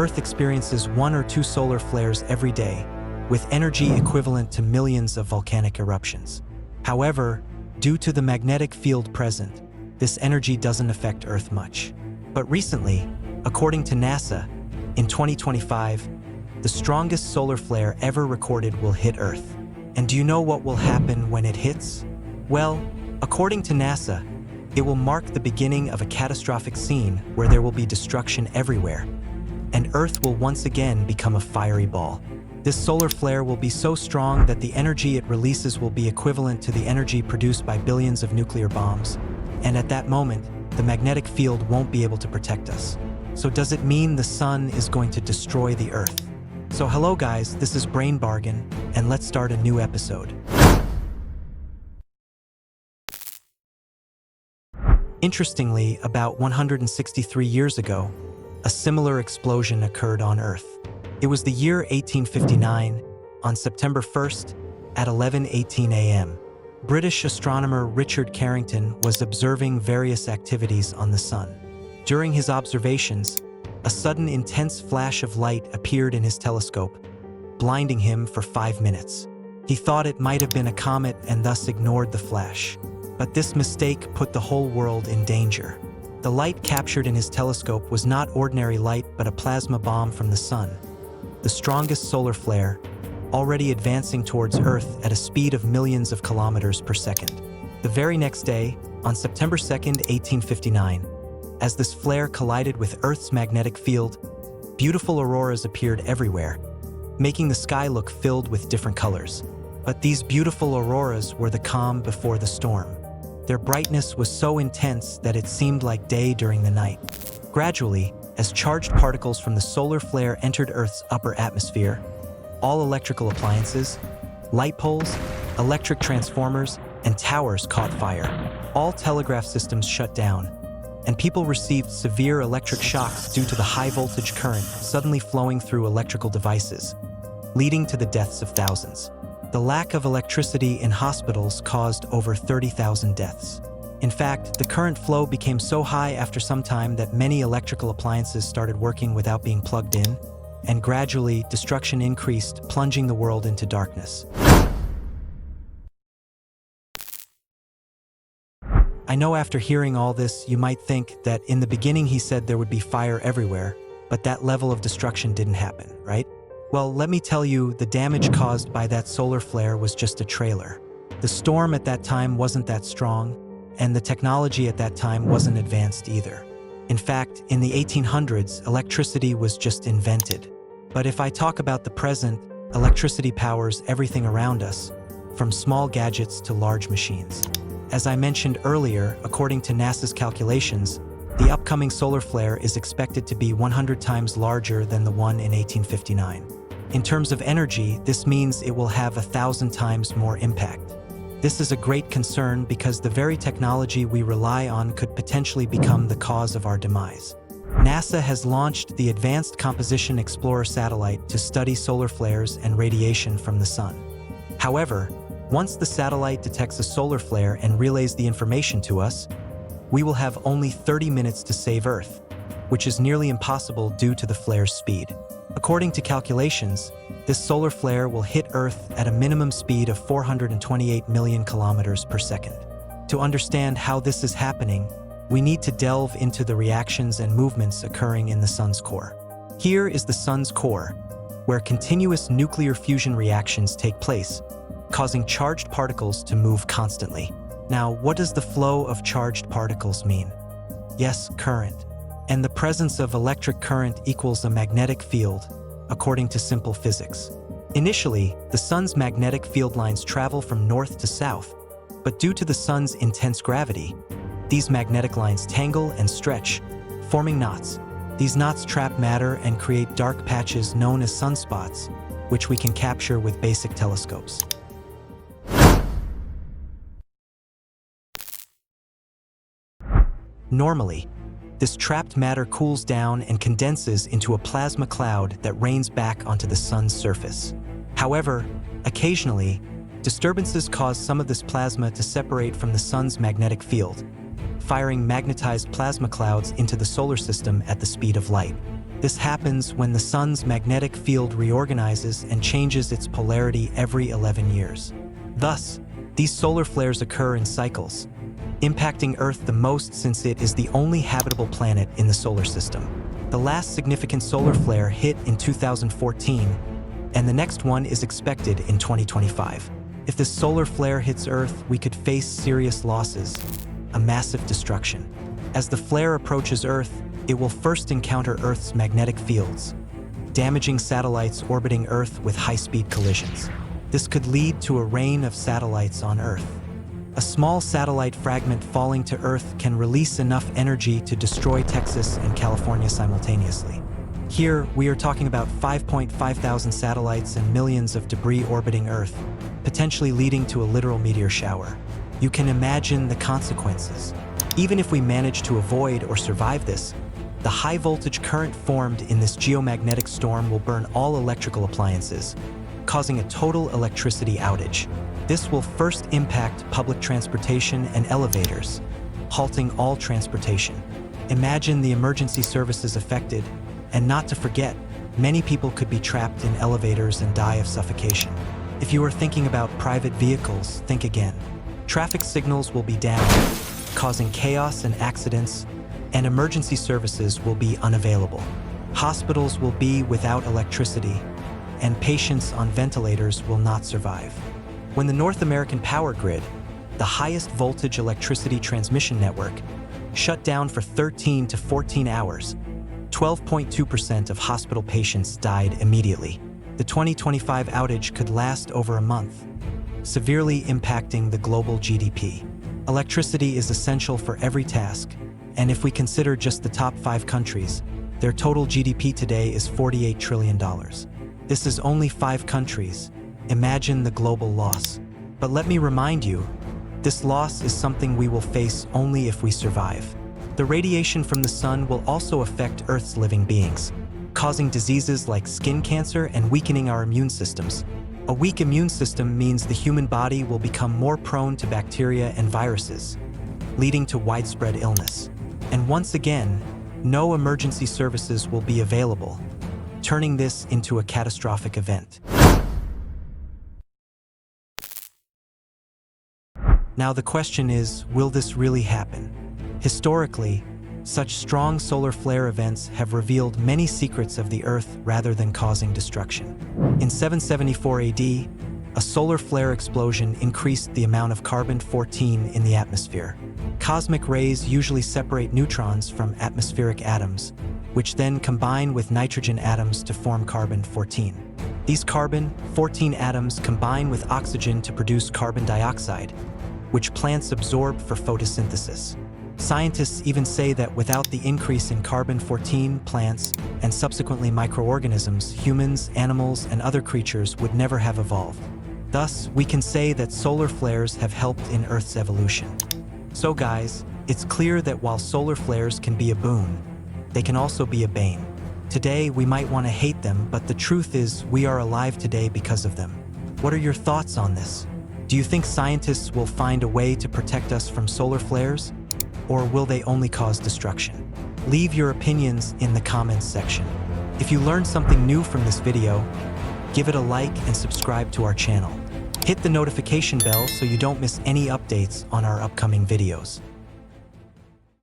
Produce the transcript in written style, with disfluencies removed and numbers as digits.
Earth experiences 1 or 2 solar flares every day, with energy equivalent to millions of volcanic eruptions. However, due to the magnetic field present, this energy doesn't affect Earth much. But recently, according to NASA, in 2025, the strongest solar flare ever recorded will hit Earth. And do you know what will happen when it hits? Well, according to NASA, it will mark the beginning of a catastrophic scene where there will be destruction everywhere, and Earth will once again become a fiery ball. This solar flare will be so strong that the energy it releases will be equivalent to the energy produced by billions of nuclear bombs, and at that moment, the magnetic field won't be able to protect us. So does it mean the sun is going to destroy the Earth? So hello guys, this is Brain Bargain, and let's start a new episode. Interestingly, about 163 years ago, a similar explosion occurred on Earth. It was the year 1859, on September 1st, at 11:18 a.m. British astronomer Richard Carrington was observing various activities on the sun. During his observations, a sudden intense flash of light appeared in his telescope, blinding him for 5 minutes. He thought it might have been a comet and thus ignored the flash. But this mistake put the whole world in danger. The light captured in his telescope was not ordinary light but a plasma bomb from the sun, the strongest solar flare, already advancing towards Earth at a speed of millions of kilometers per second. The very next day, on September 2nd, 1859, as this flare collided with Earth's magnetic field, beautiful auroras appeared everywhere, making the sky look filled with different colors. But these beautiful auroras were the calm before the storm. Their brightness was so intense that it seemed like day during the night. Gradually, as charged particles from the solar flare entered Earth's upper atmosphere, all electrical appliances, light poles, electric transformers, and towers caught fire. All telegraph systems shut down, and people received severe electric shocks due to the high-voltage current suddenly flowing through electrical devices, leading to the deaths of thousands. The lack of electricity in hospitals caused over 30,000 deaths. In fact, the current flow became so high after some time that many electrical appliances started working without being plugged in, and gradually, destruction increased, plunging the world into darkness. I know after hearing all this, you might think that in the beginning he said there would be fire everywhere, but that level of destruction didn't happen, right? Well, let me tell you, the damage caused by that solar flare was just a trailer. The storm at that time wasn't that strong, and the technology at that time wasn't advanced either. In fact, in the 1800s, electricity was just invented. But if I talk about the present, electricity powers everything around us, from small gadgets to large machines. As I mentioned earlier, according to NASA's calculations, the upcoming solar flare is expected to be 100 times larger than the one in 1859. In terms of energy, this means it will have 1,000 times more impact. This is a great concern because the very technology we rely on could potentially become the cause of our demise. NASA has launched the Advanced Composition Explorer satellite to study solar flares and radiation from the sun. However, once the satellite detects a solar flare and relays the information to us, we will have only 30 minutes to save Earth, which is nearly impossible due to the flare's speed. According to calculations, this solar flare will hit Earth at a minimum speed of 428 million kilometers per second. To understand how this is happening, we need to delve into the reactions and movements occurring in the sun's core. Here is the sun's core, where continuous nuclear fusion reactions take place, causing charged particles to move constantly. Now, what does the flow of charged particles mean? Yes, current. And the presence of electric current equals a magnetic field, according to simple physics. Initially, the sun's magnetic field lines travel from north to south, but due to the sun's intense gravity, these magnetic lines tangle and stretch, forming knots. These knots trap matter and create dark patches known as sunspots, which we can capture with basic telescopes. Normally, this trapped matter cools down and condenses into a plasma cloud that rains back onto the sun's surface. However, occasionally, disturbances cause some of this plasma to separate from the sun's magnetic field, firing magnetized plasma clouds into the solar system at the speed of light. This happens when the sun's magnetic field reorganizes and changes its polarity every 11 years. Thus, these solar flares occur in cycles, impacting Earth the most since it is the only habitable planet in the solar system. The last significant solar flare hit in 2014, and the next one is expected in 2025. If this solar flare hits Earth, we could face serious losses, a massive destruction. As the flare approaches Earth, it will first encounter Earth's magnetic fields, damaging satellites orbiting Earth with high-speed collisions. This could lead to a rain of satellites on Earth. A small satellite fragment falling to Earth can release enough energy to destroy Texas and California simultaneously. Here, we are talking about 5.5 thousand satellites and millions of debris orbiting Earth, potentially leading to a literal meteor shower. You can imagine the consequences. Even if we manage to avoid or survive this, the high-voltage current formed in this geomagnetic storm will burn all electrical appliances, causing a total electricity outage. This will first impact public transportation and elevators, halting all transportation. Imagine the emergency services affected, and not to forget, many people could be trapped in elevators and die of suffocation. If you are thinking about private vehicles, think again. Traffic signals will be down, causing chaos and accidents, and emergency services will be unavailable. Hospitals will be without electricity, and patients on ventilators will not survive. When the North American power grid, the highest voltage electricity transmission network, shut down for 13 to 14 hours, 12.2% of hospital patients died immediately. The 2025 outage could last over a month, severely impacting the global GDP. Electricity is essential for every task, and if we consider just the top 5 countries, their total GDP today is $48 trillion. This is only 5 countries. Imagine the global loss. But let me remind you, this loss is something we will face only if we survive. The radiation from the sun will also affect Earth's living beings, causing diseases like skin cancer and weakening our immune systems. A weak immune system means the human body will become more prone to bacteria and viruses, leading to widespread illness. And once again, no emergency services will be available, turning this into a catastrophic event. Now the question is, will this really happen? Historically, such strong solar flare events have revealed many secrets of the Earth rather than causing destruction. In 774 AD, a solar flare explosion increased the amount of carbon-14 in the atmosphere. Cosmic rays usually separate neutrons from atmospheric atoms, which then combine with nitrogen atoms to form carbon-14. These carbon-14 atoms combine with oxygen to produce carbon dioxide, which plants absorb for photosynthesis. Scientists even say that without the increase in carbon-14, plants, and subsequently microorganisms, humans, animals, and other creatures would never have evolved. Thus, we can say that solar flares have helped in Earth's evolution. So guys, it's clear that while solar flares can be a boon, they can also be a bane. Today, we might want to hate them, but the truth is we are alive today because of them. What are your thoughts on this? Do you think scientists will find a way to protect us from solar flares? Or will they only cause destruction? Leave your opinions in the comments section. If you learned something new from this video, give it a like and subscribe to our channel. Hit the notification bell so you don't miss any updates on our upcoming videos.